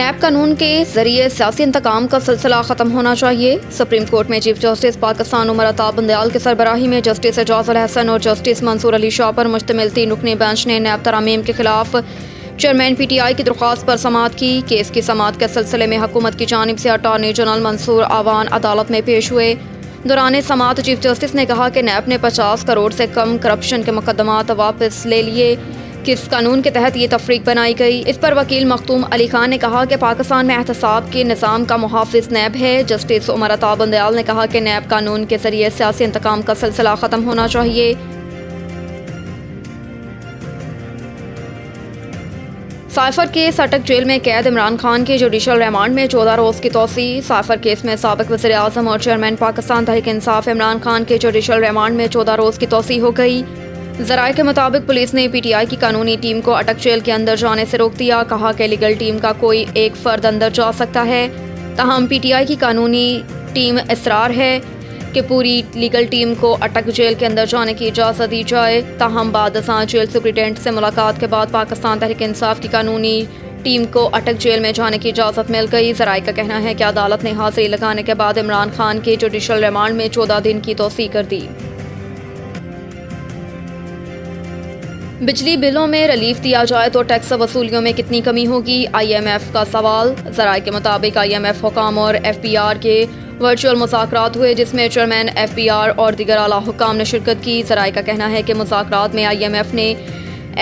नैब कानून के जरिए सियासी इंतकाम का सिलसिला ख़त्म होना चाहिए। सुप्रीम कोर्ट में चीफ जस्टिस पाकिस्तान उमर अता बंदयाल की सरबराही में जस्टिस एजाज अल हसन और जस्टिस मंसूर अली शाह पर मुश्तमिल 3 रुकनी बेंच ने नैब तरामीम के खिलाफ चेयरमैन PTI की दरख्वास्त पर समाअत की। केस की समाअत के सिलसिले में हुकूमत की जानिब से अटॉर्नी जनरल मंसूर आवान अदालत में पेश हुए। दौरान समाअत चीफ जस्टिस ने कहा कि नैब ने 50 करोड़ से कम करप्शन के मुकदमात वापस ले लिए। किस कानून के तहत ये तफरीक बनाई गई? इस पर वकील मखतूम अली खान ने कहा कि पाकिस्तान में एहतसाब के निज़ाम का मुहाफिज नैब है। जस्टिस उमर अता बंदयाल ने कहा कि नैब कानून के जरिए सियासी इंतकाम का सिलसिला ख़त्म होना चाहिए। साइफर केस अटक जेल में कैद इमरान खान के जुडिशल रिमांड में 14 रोज़ की तोसी। साइफर केस में साबिक वज़ीर आज़म और चेयरमैन पाकिस्तान तहरीक इंसाफ इमरान खान के जुडिशल रिमांड में 14 रोज़ की तोसी हो गई। ज़राए के मुताबिक पुलिस ने PTI की कानूनी टीम को अटक जेल के अंदर जाने से रोक दिया। कहा कि लीगल टीम का कोई एक फ़र्द अंदर जा सकता है। ताहम PTI की कानूनी टीम इसरार है कि पूरी लीगल टीम को अटक जेल के अंदर जाने की इजाज़त दी जाए। ताहम बाद असां जेल सुप्रिटेंडेंट से मुलाकात के बाद पाकिस्तान तहरीक इंसाफ की कानूनी टीम को अटक जेल में जाने की इजाज़त मिल गई। ज़राए का कहना है कि अदालत ने हाजिरी लगाने के बाद इमरान खान के जुडिशल रिमांड में 14 दिन की तोसी कर दी। बिजली बिलों में रिलीफ दिया जाए तो टैक्स वसूलियों में कितनी कमी होगी? IMF का सवाल। ज़राए के मुताबिक IMF हुकाम और FBR के वर्चुअल मुज़ाकरात हुए, जिसमें चेयरमैन FBR और दीगर आला हुकाम ने शिरकत की। ज़राए का कहना है कि मुज़ाकरात में IMF ने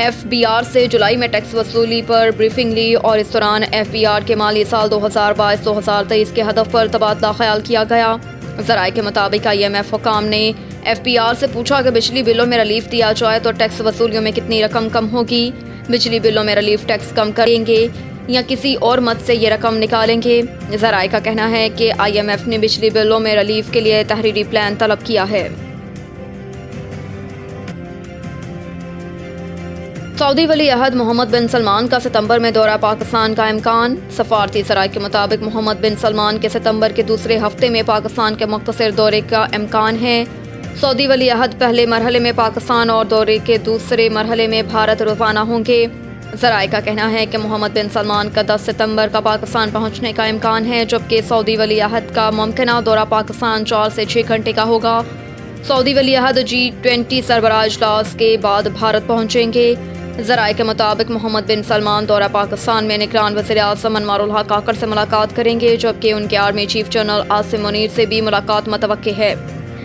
FBR से जुलाई में टैक्स वसूली पर ब्रीफिंग ली और इस दौरान FBR के माली साल 2022-2023 के हदफ पर तबादला ख्याल किया गया। ज़राए के मुताबिक IMF हुकाम ने FBR से पूछा कि बिजली बिलों में रिलीफ दिया जाए तो टैक्स वसूलियों में कितनी रकम कम होगी? बिजली बिलों में रिलीफ टैक्स कम करेंगे या किसी और मद से ये रकम निकालेंगे? ज़राए का कहना है कि IMF ने बिजली बिलों में रिलीफ के लिए तहरीरी प्लान तलब किया है। सऊदी वली अहद मोहम्मद बिन सलमान का सितंबर में दौरा पाकिस्तान का इम्कान। सफारती सराय के मुताबिक मोहम्मद बिन सलमान के सितंबर के दूसरे हफ्ते में पाकिस्तान के मुख्तसर दौरे का इम्कान है। सऊदी वली अहद पहले मरहले में पाकिस्तान और दौरे के दूसरे मरहले में भारत रवाना होंगे। ज़राए का कहना है कि मोहम्मद बिन सलमान का 10 सितंबर का पाकिस्तान पहुंचने का इम्कान है, जबकि सऊदी वली अहद का मुमकिना दौरा पाकिस्तान 4 से 6 घंटे का होगा। सऊदी वली अहद G20 सरबराह इजलास के बाद भारत पहुंचेंगे। ज़राए के मुताबिक मोहम्मद बिन सलमान दौरा पाकिस्तान में निगरान वज़ीर आज़म अनवारुल हक काकर से मुलाकात करेंगे, जबकि उनके army chief general Asim Munir से भी मुलाकात मुतवक्के है।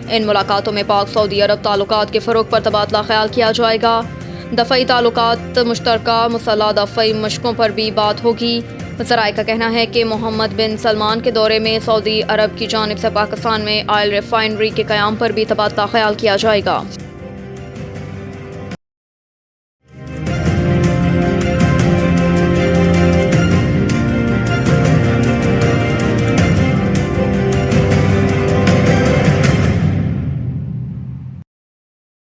इन मुलाकातों में पाक सऊदी अरब ताल्लुकात के फ़रोग़ पर तबादला ख्याल किया जाएगा। दफ़ई ताल्लुकात, मुश्तरका मुसल्लह दफ़ई मशकों पर भी बात होगी। ज़राए का कहना है कि मोहम्मद बिन सलमान के दौरे में सऊदी अरब की जानिब से पाकिस्तान में ऑयल रिफाइनरी के क़याम पर भी तबादला ख्याल किया जाएगा।